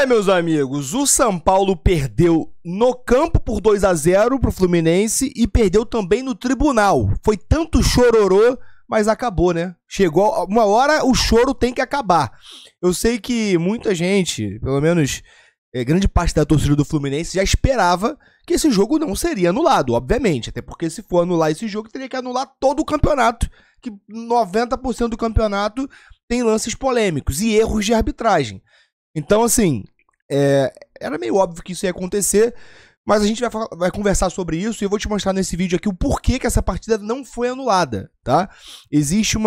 Meus amigos, o São Paulo perdeu no campo por 2-0 pro Fluminense e perdeu também no tribunal. Foi tanto chororô, mas acabou, né? Chegou uma hora, o choro tem que acabar. Eu sei que muita gente, pelo menos grande parte da torcida do Fluminense, já esperava que esse jogo não seria anulado, obviamente. Até porque se for anular esse jogo, teria que anular todo o campeonato, que 90% do campeonato tem lances polêmicos e erros de arbitragem. Então, assim, era meio óbvio que isso ia acontecer, mas a gente vai conversar sobre isso e eu vou te mostrar nesse vídeo aqui o porquê que essa partida não foi anulada, tá? Existe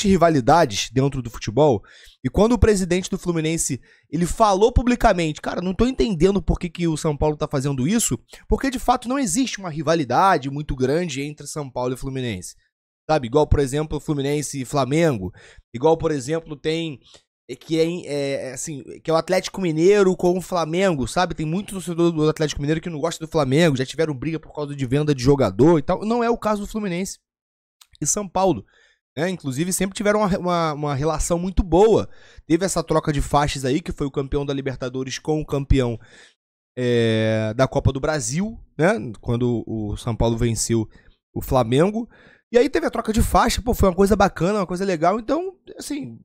rivalidades dentro do futebol e quando o presidente do Fluminense, ele falou publicamente, cara, não tô entendendo por que o São Paulo tá fazendo isso, porque de fato não existe uma rivalidade muito grande entre São Paulo e Fluminense, sabe? Igual, por exemplo, Fluminense e Flamengo, igual, por exemplo, tem... que é o Atlético Mineiro com o Flamengo, sabe? Tem muito torcedor do Atlético Mineiro que não gosta do Flamengo, já tiveram briga por causa de venda de jogador e tal. Não é o caso do Fluminense e São Paulo, né? Inclusive sempre tiveram uma relação muito boa. Teve essa troca de faixas aí, que foi o campeão da Libertadores com o campeão da Copa do Brasil, né? Quando o São Paulo venceu o Flamengo. E aí teve a troca de faixa, pô, foi uma coisa bacana, uma coisa legal. Então, assim...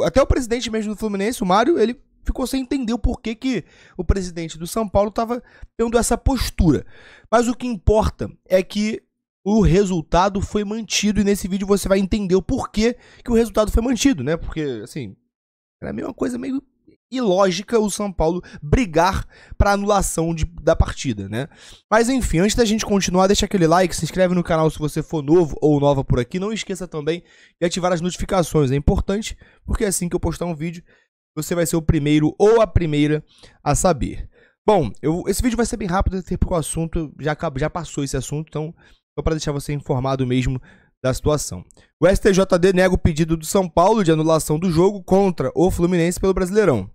Até o presidente mesmo do Fluminense, o Mário, ele ficou sem entender o porquê que o presidente do São Paulo estava tendo essa postura. Mas o que importa é que o resultado foi mantido e nesse vídeo você vai entender o porquê que o resultado foi mantido, né? Porque, assim, era meio uma coisa meio ilógica o São Paulo brigar para anulação da partida, né? Mas enfim, antes da gente continuar, deixa aquele like, se inscreve no canal se você for novo ou nova por aqui. Não esqueça também de ativar as notificações, é importante, porque assim que eu postar um vídeo, você vai ser o primeiro ou a primeira a saber. Bom, esse vídeo vai ser bem rápido, até porque o assunto já passou esse assunto, então só para deixar você informado mesmo da situação. O STJD nega o pedido do São Paulo de anulação do jogo contra o Fluminense pelo Brasileirão.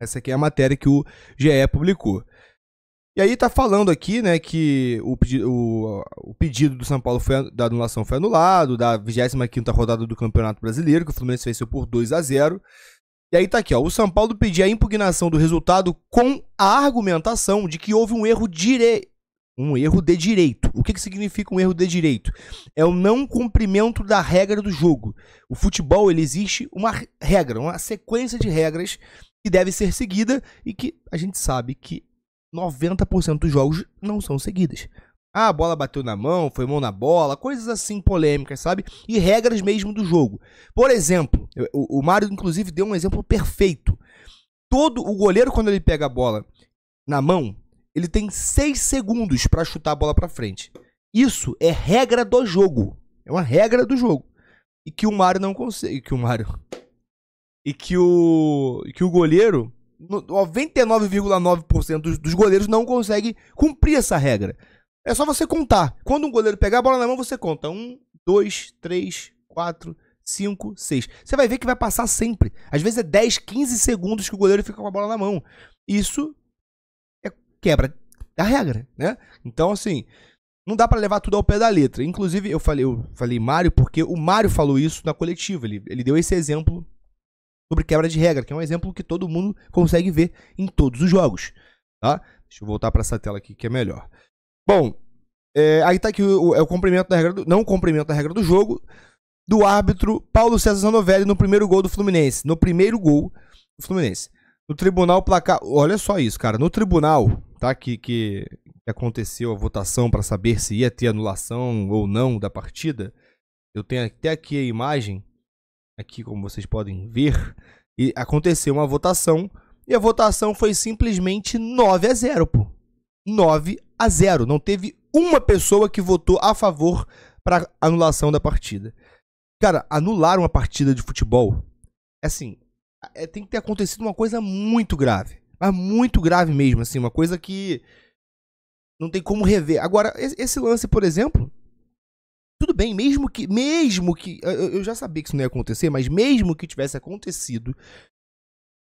Essa aqui é a matéria que o GE publicou. E aí tá falando aqui, né, que o pedido do São Paulo da anulação foi anulado, da 25ª rodada do Campeonato Brasileiro, que o Fluminense venceu por 2-0. E aí tá aqui, ó, o São Paulo pedia a impugnação do resultado com a argumentação de que houve um erro de direito. O que significa um erro de direito? É o não cumprimento da regra do jogo. O futebol, ele existe uma regra, uma sequência de regras que deve ser seguida e que a gente sabe que 90% dos jogos não são seguidas. Ah, a bola bateu na mão, foi mão na bola, coisas assim polêmicas, sabe? E regras mesmo do jogo. Por exemplo, o Mário inclusive deu um exemplo perfeito. O goleiro, quando ele pega a bola na mão, ele tem 6 segundos para chutar a bola para frente. Isso é regra do jogo. É uma regra do jogo. E que o Mário não consegue. E que o goleiro, 99,9% dos goleiros não consegue cumprir essa regra. É só você contar. Quando um goleiro pegar a bola na mão, você conta. 1, 2, 3, 4, 5, 6. Você vai ver que vai passar sempre. Às vezes é 10, 15 segundos que o goleiro fica com a bola na mão. Isso é quebra da regra, né? Então, assim, não dá pra levar tudo ao pé da letra. Inclusive, eu falei Mário porque o Mário falou isso na coletiva. Ele deu esse exemplo sobre quebra de regra, que é um exemplo que todo mundo consegue ver em todos os jogos, tá? Deixa eu voltar para essa tela aqui que é melhor. Bom, aí tá aqui o cumprimento da regra não cumprimento da regra do jogo do árbitro Paulo César Zanovelli no primeiro gol do Fluminense. No primeiro gol do Fluminense. No tribunal placar, olha só isso, cara, no tribunal, tá, que aconteceu a votação para saber se ia ter anulação ou não da partida. Eu tenho até aqui a imagem. Aqui, como vocês podem ver, e aconteceu uma votação, e a votação foi simplesmente 9-0, pô. 9-0. Não teve uma pessoa que votou a favor para anulação da partida. Cara, anular uma partida de futebol, assim, tem que ter acontecido uma coisa muito grave. Mas muito grave mesmo, assim, uma coisa que não tem como rever. Agora, esse lance, por exemplo... Tudo bem, mesmo que eu já sabia que isso não ia acontecer, mas mesmo que tivesse acontecido,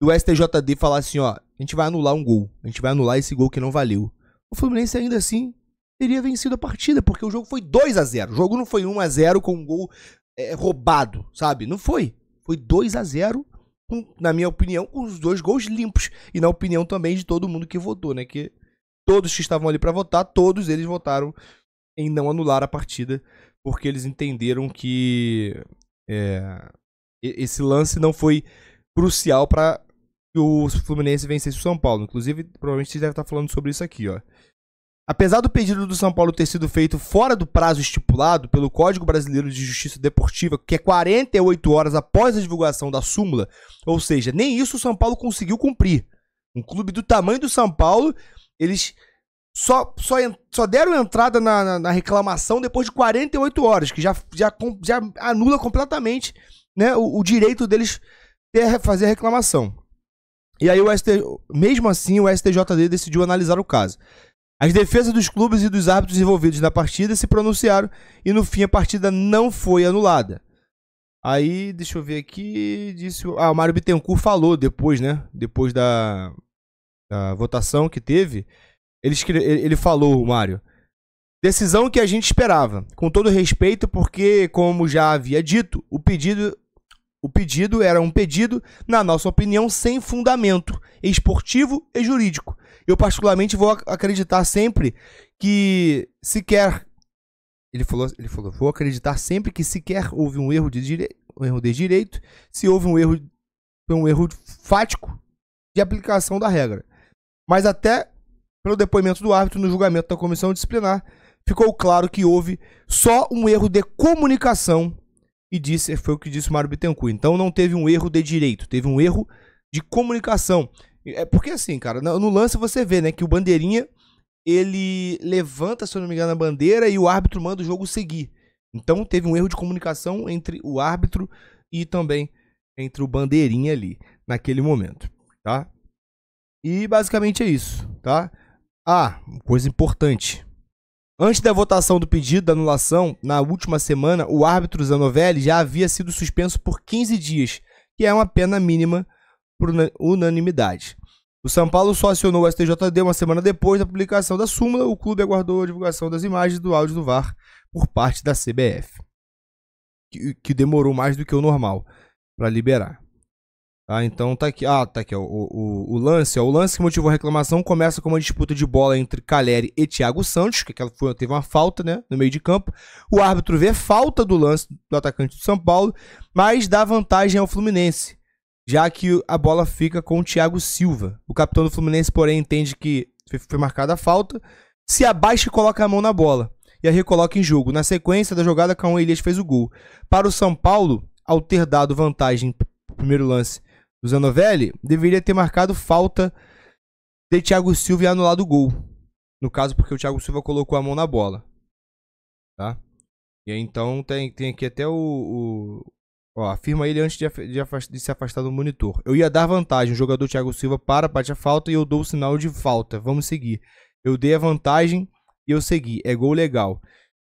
o STJD falasse assim, ó, a gente vai anular um gol, a gente vai anular esse gol que não valeu. O Fluminense ainda assim teria vencido a partida, porque o jogo foi 2-0. O jogo não foi 1-0 com um gol roubado, sabe? Não foi. Foi 2-0 na minha opinião, com os 2 gols limpos. E na opinião também de todo mundo que votou, né? Que todos que estavam ali para votar, todos eles votaram em não anular a partida, porque eles entenderam que esse lance não foi crucial para que o Fluminense vencesse o São Paulo. Inclusive, provavelmente vocês devem estar falando sobre isso aqui, ó. Apesar do pedido do São Paulo ter sido feito fora do prazo estipulado pelo Código Brasileiro de Justiça Deportiva, que é 48 horas após a divulgação da súmula, ou seja, nem isso o São Paulo conseguiu cumprir. Um clube do tamanho do São Paulo, eles só deram entrada na reclamação depois de 48 horas, que já anula completamente, né, o direito deles fazer a reclamação. E aí mesmo assim o STJD decidiu analisar o caso. As defesas dos clubes e dos árbitros envolvidos na partida se pronunciaram e no fim a partida não foi anulada. Aí, deixa eu ver aqui, o Mário Bittencourt falou depois, né, depois da votação que teve, ele falou, Mário, decisão que a gente esperava, com todo respeito, porque, como já havia dito, o pedido era um pedido, na nossa opinião, sem fundamento esportivo e jurídico. Eu, particularmente, vou acreditar sempre que sequer... Ele falou, vou acreditar sempre que sequer houve um erro de direito, se houve um erro fático de aplicação da regra. Mas até pelo depoimento do árbitro no julgamento da comissão disciplinar, ficou claro que houve só um erro de comunicação, e foi o que disse o Mário Bittencourt. Então não teve um erro de direito, teve um erro de comunicação. É porque assim, cara, no lance você vê, né, que o bandeirinha, ele levanta, se eu não me engano, a bandeira e o árbitro manda o jogo seguir. Então teve um erro de comunicação entre o árbitro e também entre o bandeirinha ali, naquele momento, tá? E basicamente é isso, tá? Coisa importante. Antes da votação do pedido da anulação, na última semana, o árbitro Zanovelli já havia sido suspenso por 15 dias, que é uma pena mínima por unanimidade. O São Paulo só acionou o STJD uma semana depois da publicação da súmula. O clube aguardou a divulgação das imagens do áudio do VAR por parte da CBF, que demorou mais do que o normal para liberar. Então tá aqui, tá aqui ó, o lance que motivou a reclamação começa com uma disputa de bola entre Caleri e Thiago Santos, que teve uma falta, né, no meio de campo. O árbitro vê falta do lance do atacante do São Paulo, mas dá vantagem ao Fluminense, já que a bola fica com o Thiago Silva. O capitão do Fluminense, porém, entende que foi marcada a falta, se abaixa e coloca a mão na bola, e a recoloca em jogo. Na sequência da jogada, Cauã Elias fez o gol. Para o São Paulo, ao ter dado vantagem no primeiro lance do Zanovelli, deveria ter marcado falta de Thiago Silva e anulado o gol. No caso, porque o Thiago Silva colocou a mão na bola. Tá? E aí, então, tem aqui até afirma ele antes de se afastar do monitor. Eu ia dar vantagem. O jogador Thiago Silva bate a falta e eu dou o sinal de falta. Vamos seguir. Eu dei a vantagem e eu segui. É gol legal.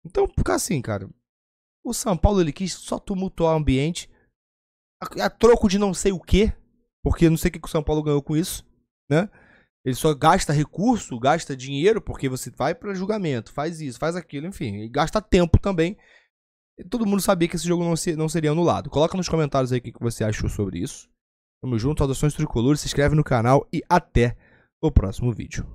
Então, fica assim, cara. O São Paulo, ele quis só tumultuar o ambiente. A troco de não sei o que, porque não sei o que o São Paulo ganhou com isso, né? Ele só gasta recurso, gasta dinheiro, porque você vai para julgamento, faz isso, faz aquilo, enfim, e gasta tempo também. E todo mundo sabia que esse jogo não seria anulado. Coloca nos comentários aí o que você achou sobre isso. Tamo junto, saudações tricolores, se inscreve no canal e até o próximo vídeo.